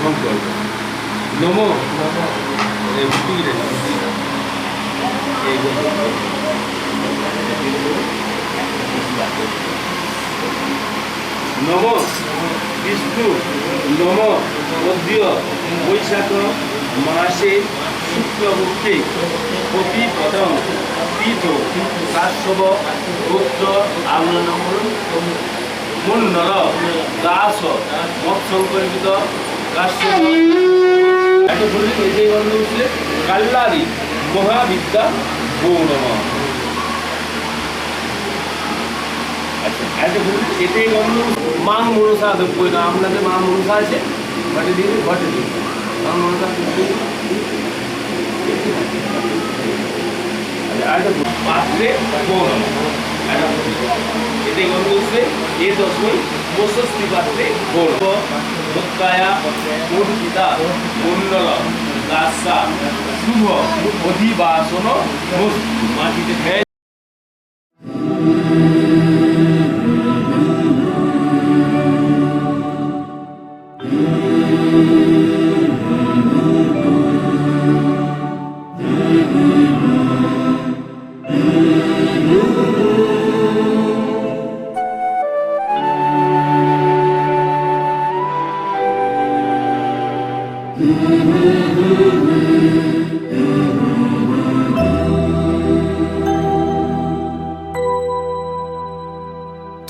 সংকল্প নম নম বিষ্ণু নম অদ্য বৈশাখ মাসে শুক্লপক্ষে প্রতিপদম তীর্থ কাশ্যপ গোত্র মুন্নর দাস মৎসংকল্পিত কাশ্যপ একটা বললেন এটাই বন্ধ হচ্ছে কাল্লারি মহাবিদ্যা গৌরম। আচ্ছা একটা বললেন এটাই বন্ধ মাং মনসা কই না আপনাদের মা মনসা আছে ঘটে দিয়ে ঘটে দিয়ে মাং মনসা পাত্রে গৌরম এটাই বন্ধ হচ্ছে এ দশমী প্রশস্তি পাত্রে গৌরব দত্তায়া অর্পিতা মন্ডল দাসা শুভ অধিবাসন মাটিতে ফেলে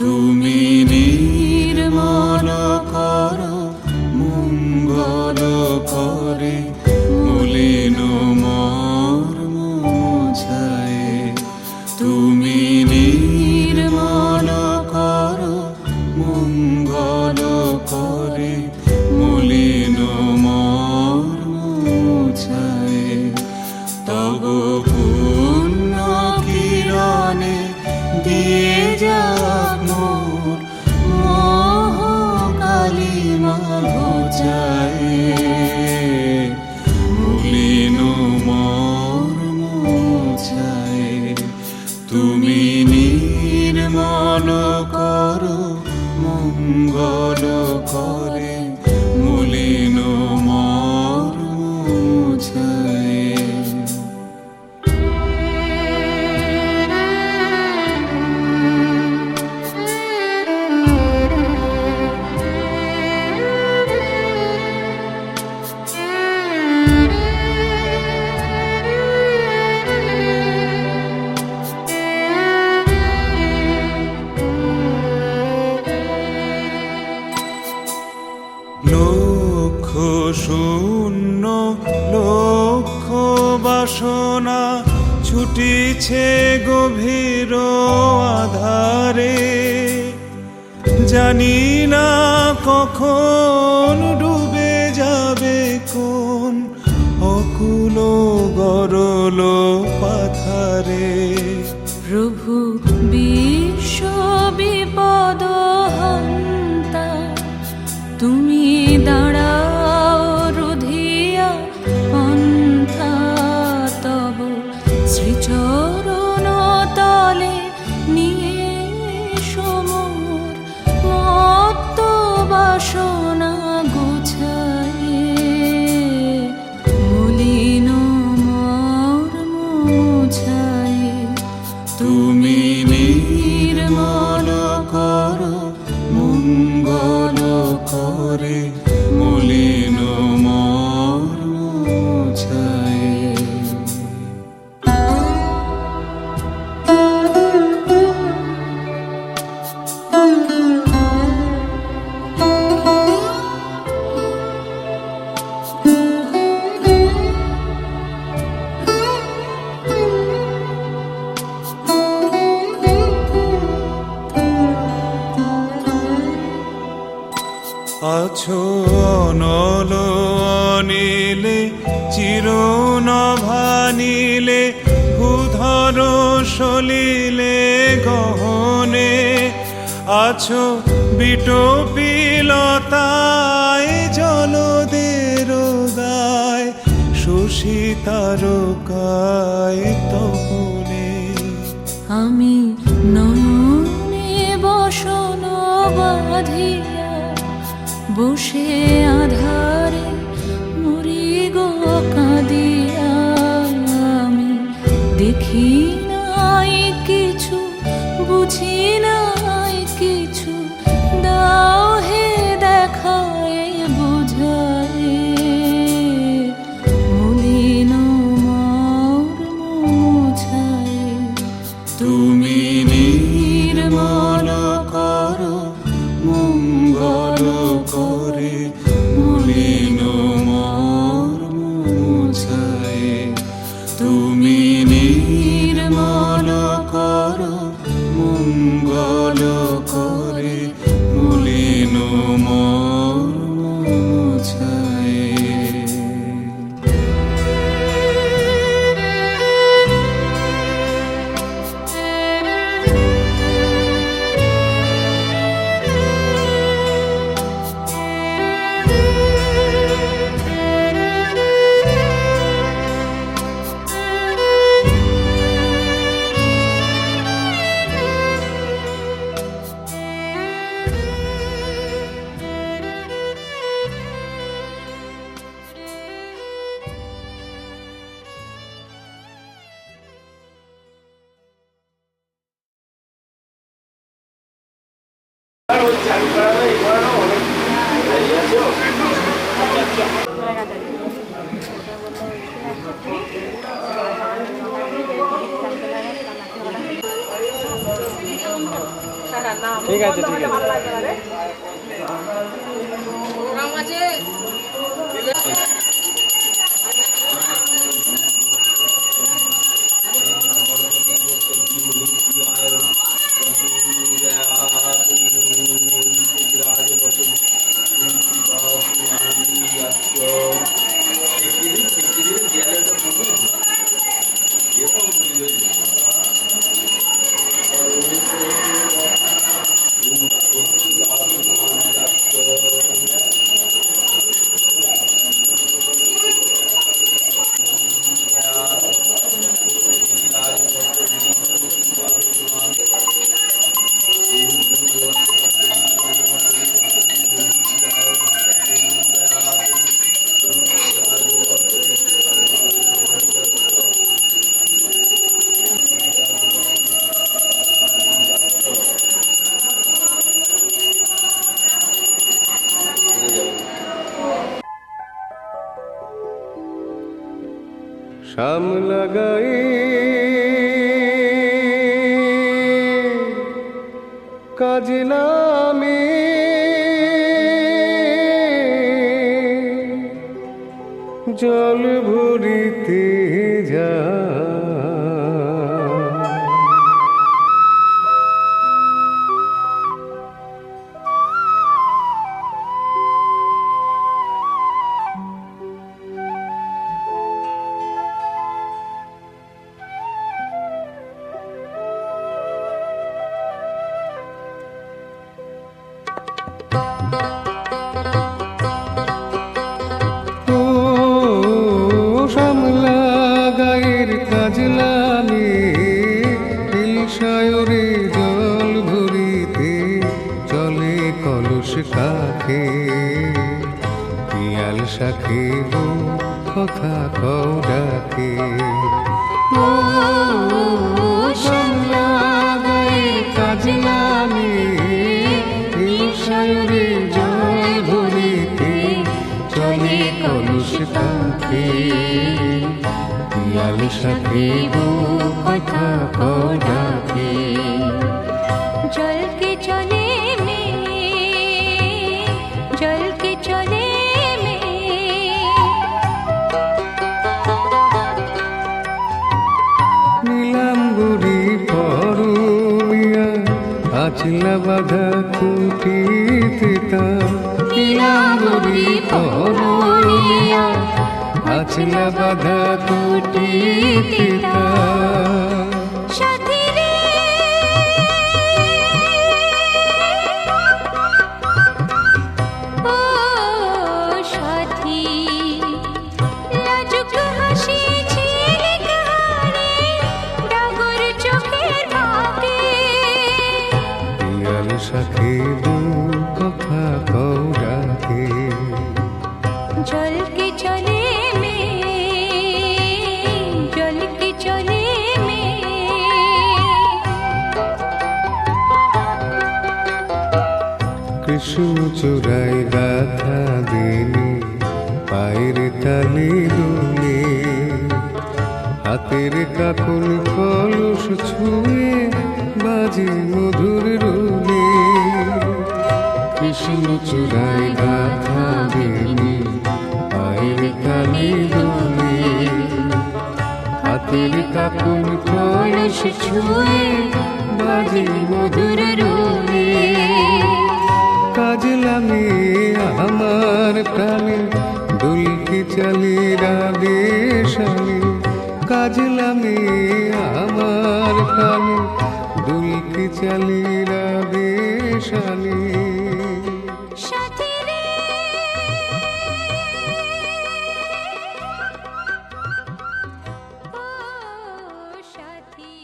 তুমি নির্মল কর মঙ্গল করে মলিন মর্ম মুছায়ে। তুমি নির্মল কর মঙ্গল করে মলিন মর্ম মুছায়ে। তব পুণ্য কিরণে দিয়ে যাক মোর মোহকালিমা ঘোচায়ে। মলিন মর্ম মুছায়ে। তুমি নির্মল কর মঙ্গল করে মলিন মর্ম মুছায়ে। লক্ষ শূন্য লক্ষ বাসনা ছুটিছে গভীর আধারে। জানি না কখন ডুবে যাবে কোন অকুল গরল পাথারে। প্রভু বিশ্ব বিপদ হন্তা তুমি দাঁড়াও রুধিয়া পন্থা। তব শ্রীচরণ তলে নিয়ে সমর মত্ত বাসনা গুছায়ে। মলিন মর্ম মুছায়ে। তুমি নির্মল কর মঙ্গল করে মলিন মর্ম মুছায়ে। আছো অনল অনিলে চিরনভানিলে ভূধর সলিলে গহনে। আছো বিটপিলতায় জলদের গায় শশী তারকায় তপনে। আমি নয়নে বসন বাঁধিয়া বসে আধারে মরি গো কাঁদিয়া আমি দেখি নাই কিছু বুঝি নাই কিছু দাও হে দেখায় বুঝায় মলিন মর্ম মোছায় তুমি নির্মল করো মঙ্গল করে মলিন মর্ম মোছায় তুমি নির্মল করো মঙ্গল করে মলিন মর্ম মোছায়। আর ওই চালু করানো এই করানো অনেক দেরি আছে। ঠিক আছে ঠিক আছে। শাম লাগাই কাজে নামে জল ভরিতে যা কাজলামে ইলশায়রে জল ভরিতে চলে কলস কাখে পিয়াল শাখে কথা কও ডাকে ও শামলাগায়ের কাজলামে ইলশায়রে জল ভরিতে চলে কলস কাখে পিয়াল শাখে কথা কও ডাকে জল কে চলে মে জল কে চলে মে নীলাম্বরী পরমিয়া আচলা বাধা খুঁটিতে তা নীলাম্বরী পরমিয়া আচলা বাধা খুঁটিতে তা সাথী রে ও সাথী লাজুক হাসি ঝিলিক হারে ডাগর চোখের ভাগে পিয়াল শাখে কথা কও ডাকে কৃষ্ণ চূড়ায় গাথা দিনে পায়ের তালি দুলে হাতের কাকন কলস ছুঁয়ে বাজে মধুর রুলে কৃষ্ণ চূড়ায় গাথা দিনে পায়ের তালি দুলে হাতের কাকন কলস ছুঁয়ে বাজে মধুর রুলে কাজে লাগে আমার প্রাণে দুলকি চালি রাধে শালি কাজে লাগে আমার প্রাণে দুলকি চালি রাধে শালি সাথী রে ও সাথী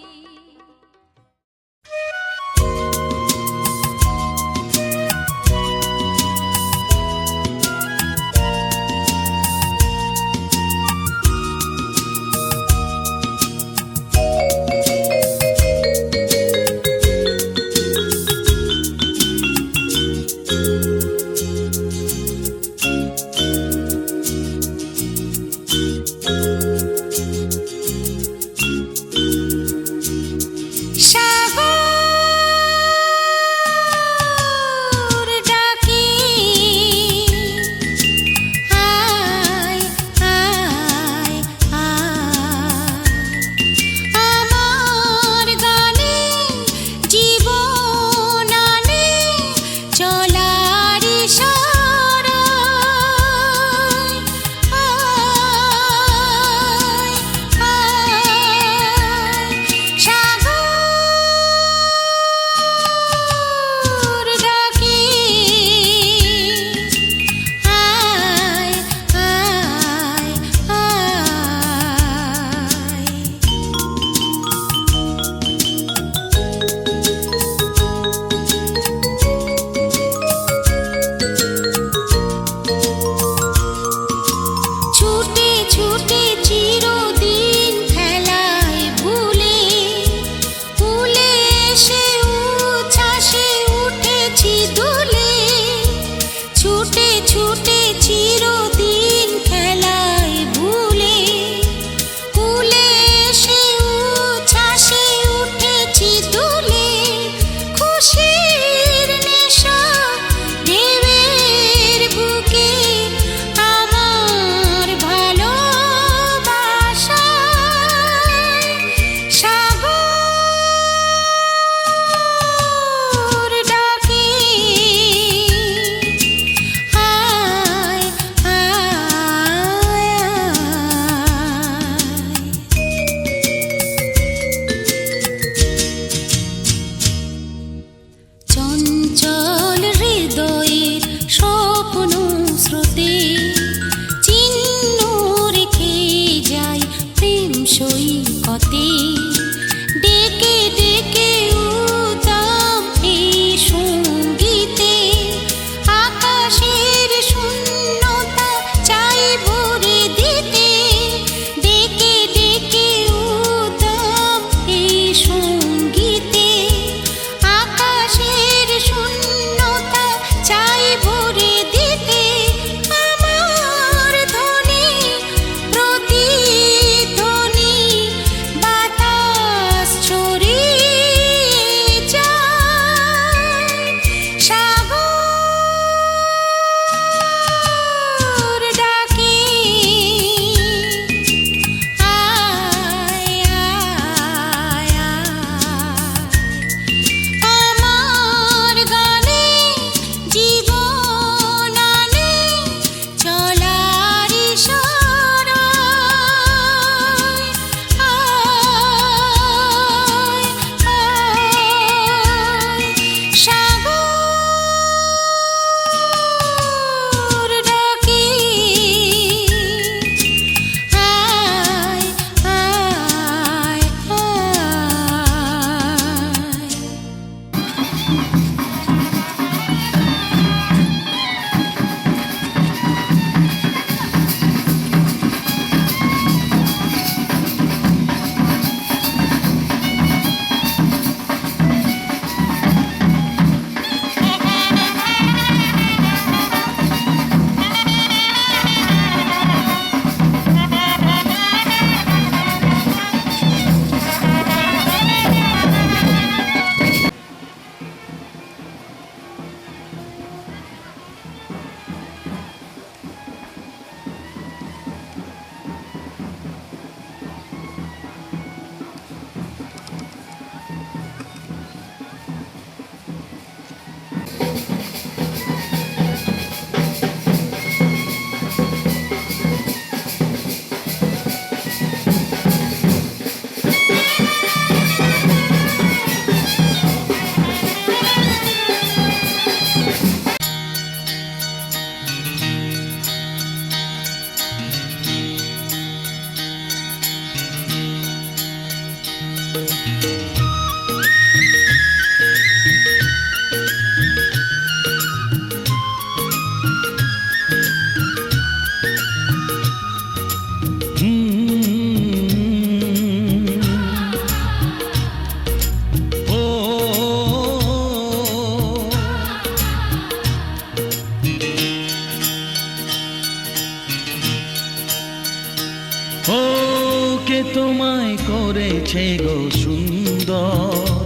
কে তোমায় করেছে গো সুন্দর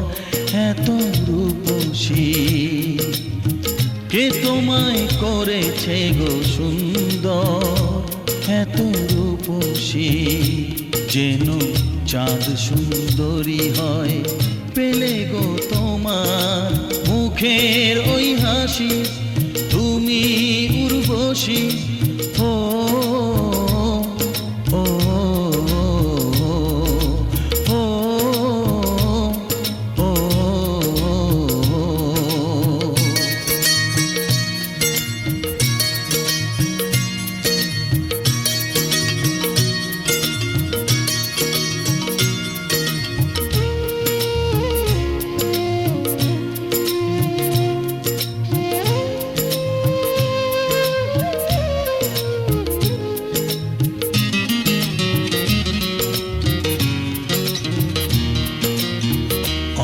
এত রূপসী, কে তোমায় করেছে গো সুন্দর এত রূপসী, যেন চাঁদ সুন্দরী হয় পেলে গো তোমার মুখের ওই হাসি, তুমি উর্বশী। ও ও ও ও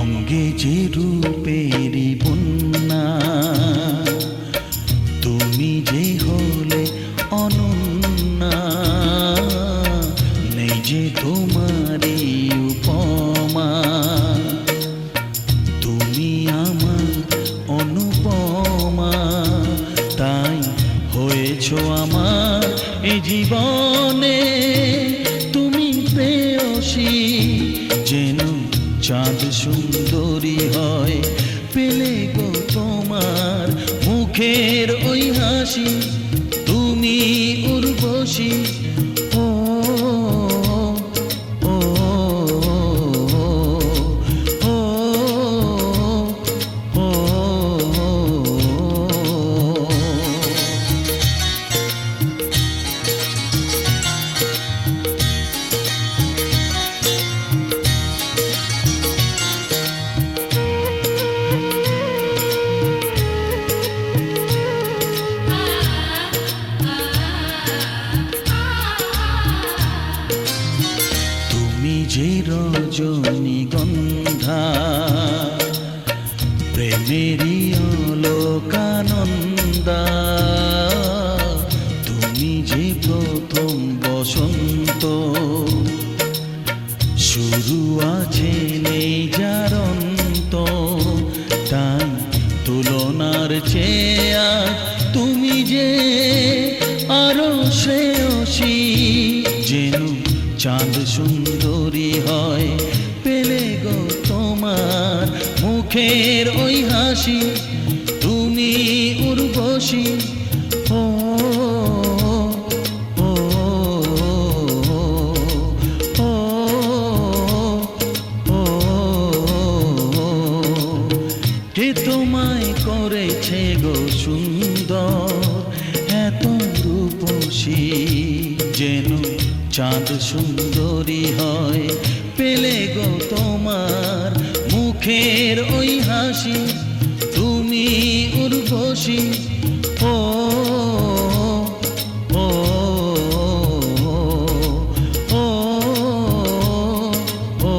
অঙ্গে যে রূপেরই বন্যা, তুমি যে হলে অনন্যা, নেই যে তোমারই উপমা, তুমি আমার অনুপমা, তাই হয়েছ আমার এ জীবনে তুমি প্রেয়সী, যেন চাঁদ সুন্দরী হয় পেলে গো তোমার মুখের ওই হাসি, তুমি উর্বশী। ও ও ও ও তুমি যে রজনীগন্ধা, প্রেমেরই অলোকানন্দা, তুমি যে প্রথম বসন্ত, শুরু আছে নেই যার অন্ত, তাই তুলনার চেয়ে তুমি যে আরো শ্রেয়সী, যেন চাঁদ সুন্দরী হয় পেলে গো তোমার মুখের ওই হাসি, তুমি উর্বশী। ও ও ও ও কে তোমায় করেছে গো সুন্দর এত রূপসী, যেন চাঁদ সুন্দরী হয় পেলে গো তোমার মুখের ওই হাসি, তুমি উর্বশী। ও ও ও ও আ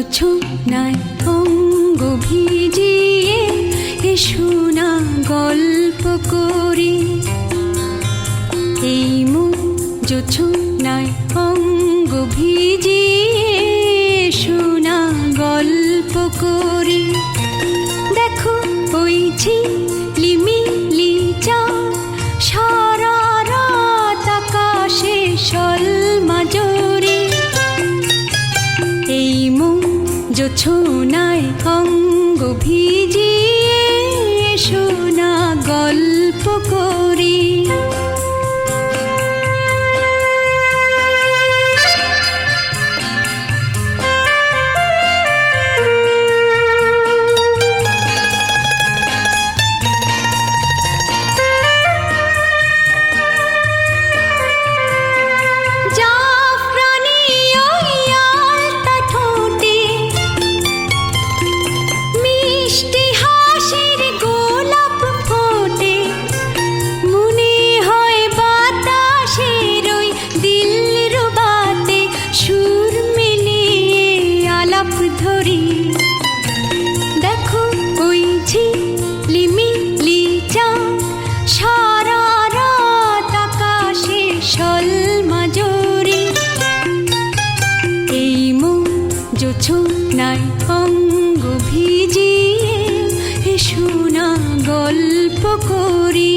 জোছনায় অঙ্গ ভিজিয়ে এসো না গল্প করি। এই মন জোছনায় অঙ্গ ভিজিয়ে এসো না গল্প করি। দেখো ওই ঝিলিমিলি চাঁদ সারা রাত আকাশে সলমাজরি। এই মন জোছনায় অঙ্গ ভিজিয়ে এসো না গল্প করি। দেখো ওই ঝিলিমিলি চাঁদ সারা রাত আকাশে সলমাজরি। এই মন জোছনায় অঙ্গ ভিজিয়ে এসো না গল্প করি।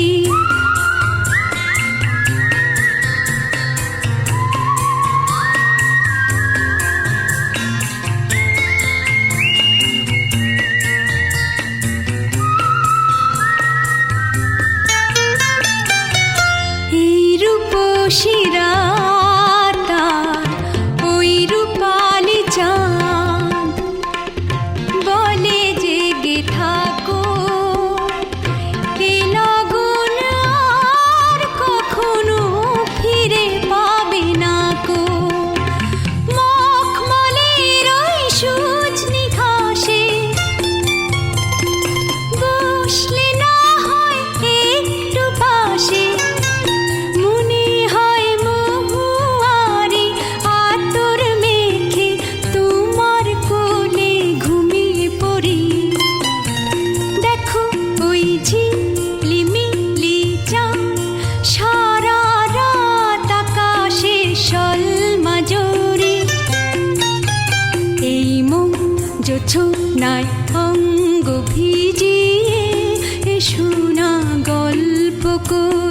শিরাতার ওই রূপালি চাঁদ বলে জেগে থাকো, এ লগন আর কখনো ফিরে পাবে না কো। মখমলের ওই সজনি ঘাসে বসলে না হয় একটু পাশে, জোছনায় অঙ্গ ভিজিয়ে এসো না গল্প করি।